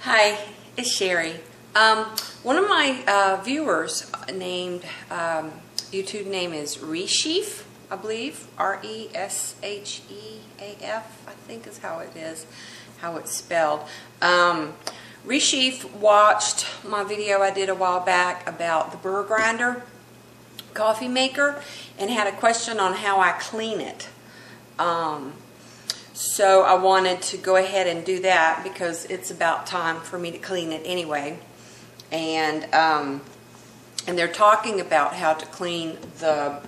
Hi, it's Sherry. One of my viewers named, YouTube name is reshoaf, I believe, R-E-S-H-E-A-F, I think is how it is, how it's spelled. Reshoaf watched my video I did a while back about the Burr Grinder coffee maker and had a question on how I clean it. So I wanted to go ahead and do that because it's about time for me to clean it anyway. And they're talking about how to clean the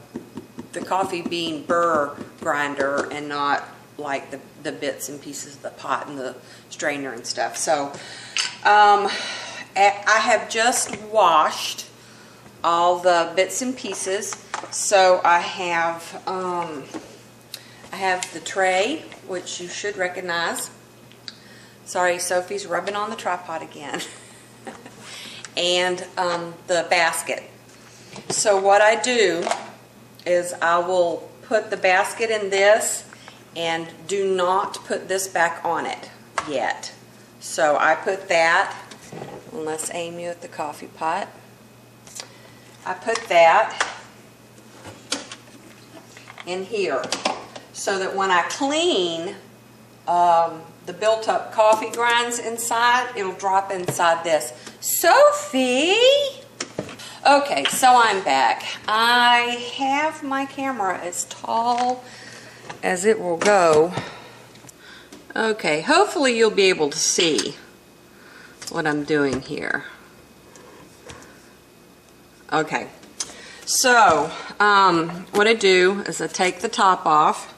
coffee bean burr grinder and not like the bits and pieces of the pot and the strainer and stuff. So I have just washed all the bits and pieces. So I have the tray, which you should recognize. Sorry, Sophie's rubbing on the tripod again. And the basket. So what I do is I will put the basket in this and do not put this back on it yet. So I put that, and let's aim you at the coffee pot. I put that in here so that when I clean the built-up coffee grinds inside, it'll drop inside this. Sophie! Okay, so I'm back. I have my camera as tall as it will go. Okay, hopefully you'll be able to see what I'm doing here. Okay, so what I do is I take the top off.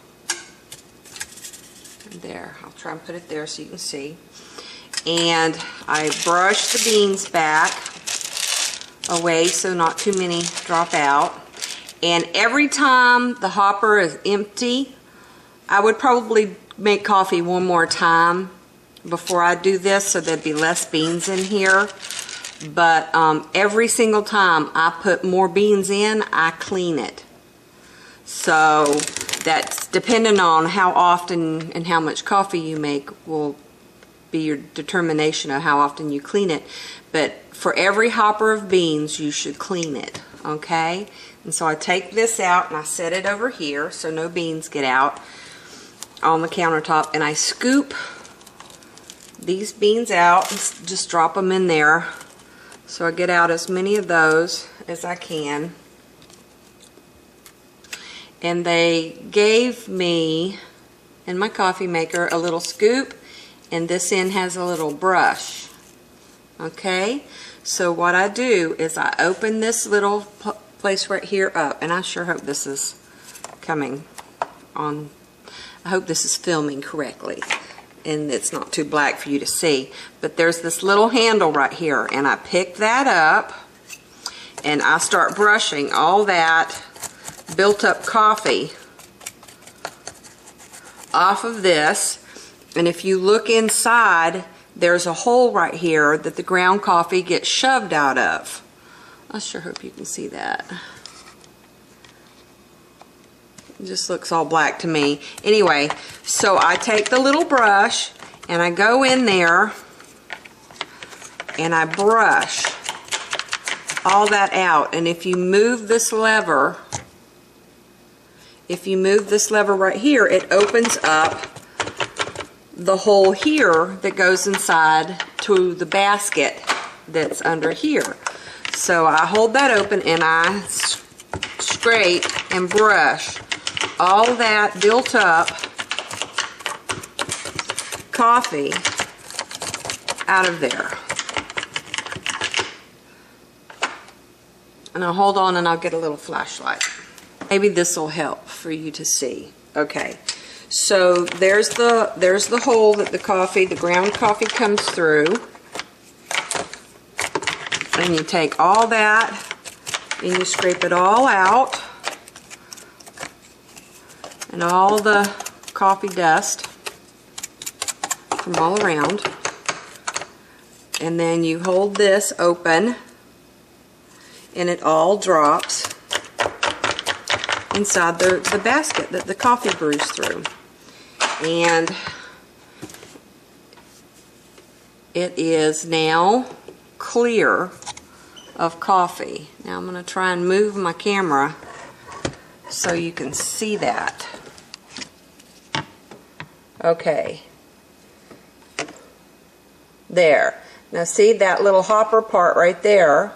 There, I'll try and put it there so you can see. And I brush the beans back away so not too many drop out. And every time the hopper is empty, I would probably make coffee one more time before I do this so there'd be less beans in here. But every single time I put more beans in, I clean it. So that's depending on how often and how much coffee you make will be your determination of how often you clean it. But for every hopper of beans, you should clean it, okay? And so I take this out and I set it over here so no beans get out on the countertop, and I scoop these beans out and just drop them in there. So I get out as many of those as I can. And they gave me, in my coffee maker, a little scoop, and this end has a little brush. Okay? So what I do is I open this little place right here up, and I sure hope this is coming on. I hope this is filming correctly and it's not too black for you to see. But there's this little handle right here, and I pick that up and I start brushing all that built up coffee off of this. And if you look inside, there's a hole right here that the ground coffee gets shoved out of. I sure hope you can see that. It just looks all black to me. Anyway, so I take the little brush and I go in there and I brush all that out. And if you move this lever, right here, it opens up the hole here that goes inside to the basket that's under here. So I hold that open and I scrape and brush all that built up coffee out of there. And I'll hold on and I'll get a little flashlight. Maybe this will help for you to see. Okay, so there's the hole that the ground coffee comes through. And you take all that and you scrape it all out. And all the coffee dust from all around. And then you hold this open and it all drops inside the basket that the coffee brews through. And it is now clear of coffee. Now I'm going to try and move my camera so you can see that. Okay. There. Now see that little hopper part right there?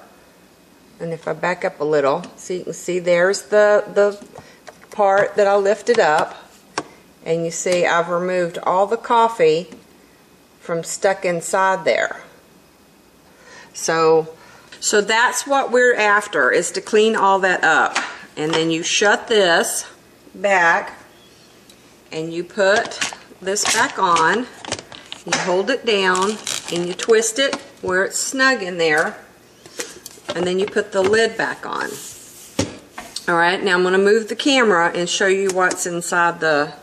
And if I back up a little, so you can see there's the part that I lifted up. And you see I've removed all the coffee from stuck inside there. So that's what we're after, is to clean all that up. And then you shut this back and you put this back on. You hold it down and you twist it where it's snug in there. And then you put the lid back on. Alright, now I'm going to move the camera and show you what's inside the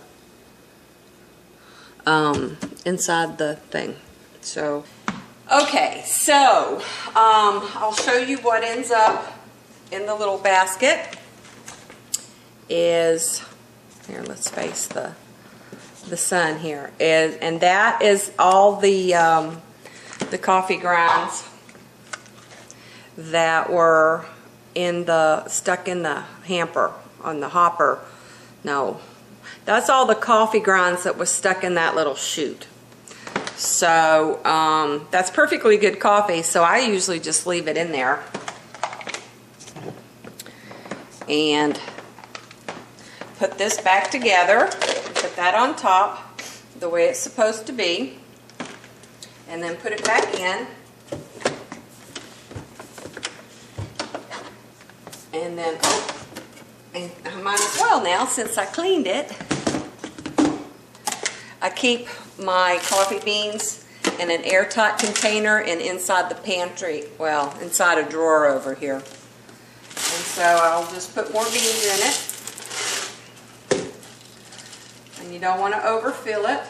thing. So, okay, so I'll show you what ends up in the little basket. Is here, let's face the sun here. And that is all the coffee grinds that were stuck in the hamper, on the hopper. No, that's all the coffee grinds that was stuck in that little chute. So that's perfectly good coffee, so I usually just leave it in there. And put this back together, put that on top the way it's supposed to be, and then put it back in. And then, and I might as well now, since I cleaned it. I keep my coffee beans in an airtight container and inside the pantry, well, inside a drawer over here. And so I'll just put more beans in it. And you don't want to overfill it.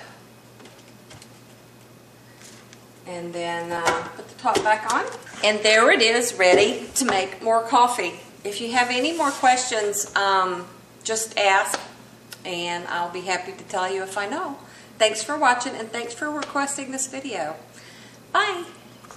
And then put the top back on. And there it is, ready to make more coffee. If you have any more questions, just ask, and I'll be happy to tell you if I know. Thanks for watching, and thanks for requesting this video. Bye.